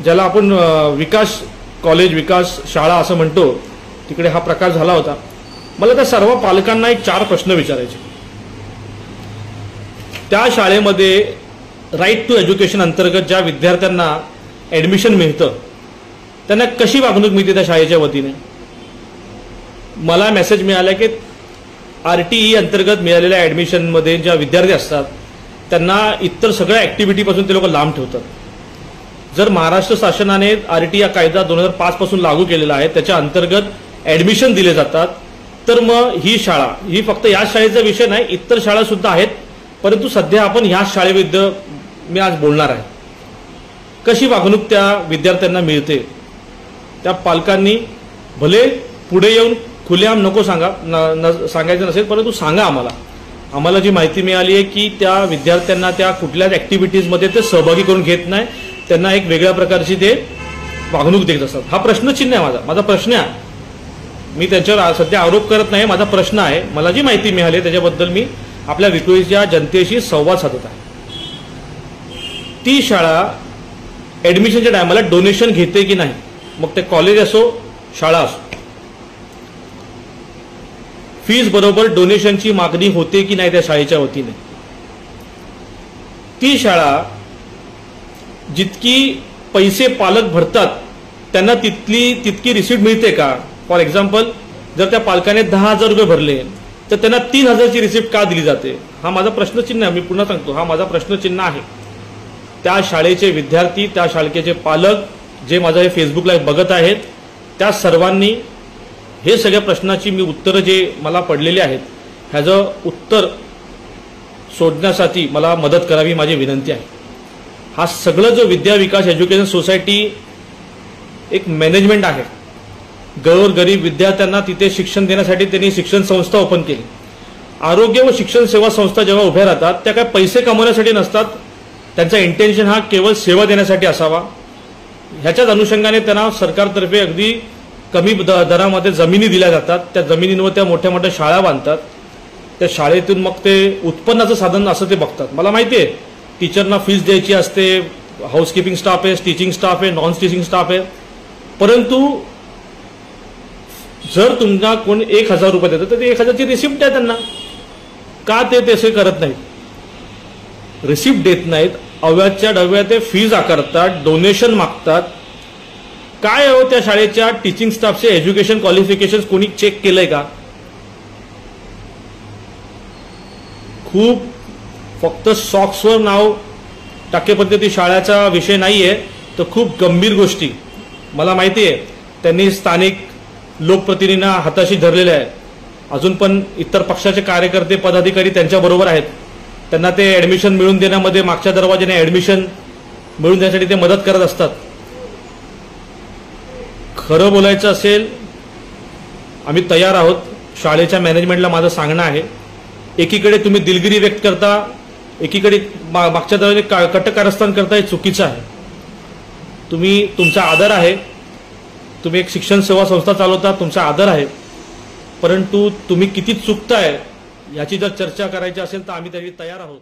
ज्याला आपण विकास कॉलेज विकास शाळा असं म्हणतो तिकडे हा प्रकार झाला होता। मला त्या सर्व पालकांना एक 4 प्रश्न विचारायचे। त्या शाळेमध्ये राईट टू एज्युकेशन अंतर्गत ज्या विद्यार्थ्यांना ॲडमिशन मिळतं त्यांना कशी वागणूक मिळते त्या शाळेच्या वतीने। मला मेसेज मिळाला की RTE अंतर्गत मिळालेल्या ॲडमिशनमध्ये ज्या विद्यार्थी असतात त्यांना इतर सगळ्या ॲक्टिव्हिटीपासून ते लोक लांब ठेवतात। जर महाराष्ट्र शासनाने RTE हा कायदा 2005 पासून लागू केलेला आहे, त्याच्या अंतर्गत ॲडमिशन दिले जातात, तर मग ही शाळा ही फक्त या शाळेचा विषय नाही, इतर शाळा सुद्धा आहेत, परंतु सध्या आपण ह्या शाळेविरुद्ध मी आज बोलणार आहे। कशी वागणूक त्या विद्यार्थ्यांना मिळते त्या पालकांनी भले पुढे येऊन खुलेआम नको सांगायचं नसेल, परंतु सांगा आम्हाला जी माहिती मिळाली आहे की त्या विद्यार्थ्यांना त्या कुठल्याच ॲक्टिव्हिटीजमध्ये ते सहभागी करून घेत नाही, त्यांना एक वेगळ्या प्रकारची ते वागणूक देत असतात। हा प्रश्नचिन्ह आहे माझा प्रश्न आहे। मी त्यांच्यावर सध्या आरोप करत नाही, माझा प्रश्न आहे। मला जी माहिती मिळाली त्याच्याबद्दल मी आपल्या विक्रोळीच्या जनतेशी संवाद साधत आहे। ती शाळा ॲडमिशनच्या टायमाला डोनेशन घेते की नाही, मग ते कॉलेज असो शाळा असो, फीज बरोबर डोनेशनची मागणी होते की नाही त्या शाळेच्या वतीने। ती शाळा जितकी पैसे पालक भरतात त्यांना तितकी रिसीट मिळते का। फॉर एक्झाम्पल जर त्या पालकाने 10,000 रुपये भरले तर त्यांना 3,000ची रिसीप्ट का दिली जाते, हा माझा प्रश्नचिन्ह आहे। मी पुन्हा सांगतो, हा माझा प्रश्नचिन्ह आहे। त्या शाळेचे विद्यार्थी त्या शाळेचे पालक जे माझं हे फेसबुकला बघत आहेत त्या सर्वांनी हे सगळ्या प्रश्नाची मी उत्तरं जे मला पडलेली आहेत ह्याचं उत्तर शोधण्यासाठी मला मदत करावी माझी विनंती आहे। हा सगळं जो विद्या विकास एज्युकेशन सोसायटी एक मॅनेजमेंट आहे, गरीब विद्यार्थ्यांना तिथे शिक्षण देण्यासाठी त्यांनी शिक्षण संस्था ओपन केली। आरोग्य व शिक्षण सेवा संस्था जेव्हा उभ्या राहतात त्या काय पैसे कमवण्यासाठी नसतात, त्यांचा इंटेन्शन हा केवळ सेवा देण्यासाठी असावा। ह्याच्याच अनुषंगाने त्यांना सरकारतर्फे अगदी कमी दरामध्ये जमिनी दिल्या जातात, त्या जमिनींवर त्या मोठ्या मोठ्या शाळा बांधतात, त्या शाळेतून मग ते उत्पन्नाचं साधन असं ते बघतात। मला माहिती आहे टीचरना फीस द्यायची असते, हाऊसकीपिंग स्टाफ आहे, टीचिंग स्टाफ आहे, नॉन टीचिंग स्टाफ आहे, परंतु जर तुम्हाला कोण 1,000 रुपये देतं तर ते 1,000ची रिसिप्ट आहे त्यांना, का ते तसे करत नाहीत, रिसिप्ट देत नाहीत, अव्याच्या डव्या ते फीज आकारतात, डोनेशन मागतात। काय हो त्या शाळेच्या टीचिंग स्टाफचे एज्युकेशन क्वालिफिकेशन कोणी चेक केलंय का। खूप फक्त सॉक्सवर नाव टाकेपद्धती शाळेचा विषय नाहीये, तर खूप गंभीर गोष्टी मला माहिती आहे त्यांनी स्थानिक लोकप्रतिनिधींना हाताशी धरलेले आहे। अजून पण इतर पक्षाचे कार्यकर्ते पदाधिकारी त्यांच्या बरोबर आहेत, त्यांना ते ॲडमिशन मिळवून देण्यामध्ये मागच्या दरवाजाने ॲडमिशन मिळवून देण्यासाठी ते मदत करत असतात। खरं बोलायचं असेल आम्ही तयार आहोत। शाळेच्या मॅनेजमेंटला माझं सांगणं आहे, एकीकडे तुम्ही दिलगिरी व्यक्त करता, एकीकडे मागच्या दरवाजाने कटकारस्थान करता, हे चुकीचं आहे। तुमचा आदर आहे, तुम्ही एक शिक्षण सेवा संस्था चालवता, तुमचा आदर आहे, परंतु तुम्ही किती चुकताय याची जर चर्चा करायची असेल तर आम्ही तरी तयार आहोत।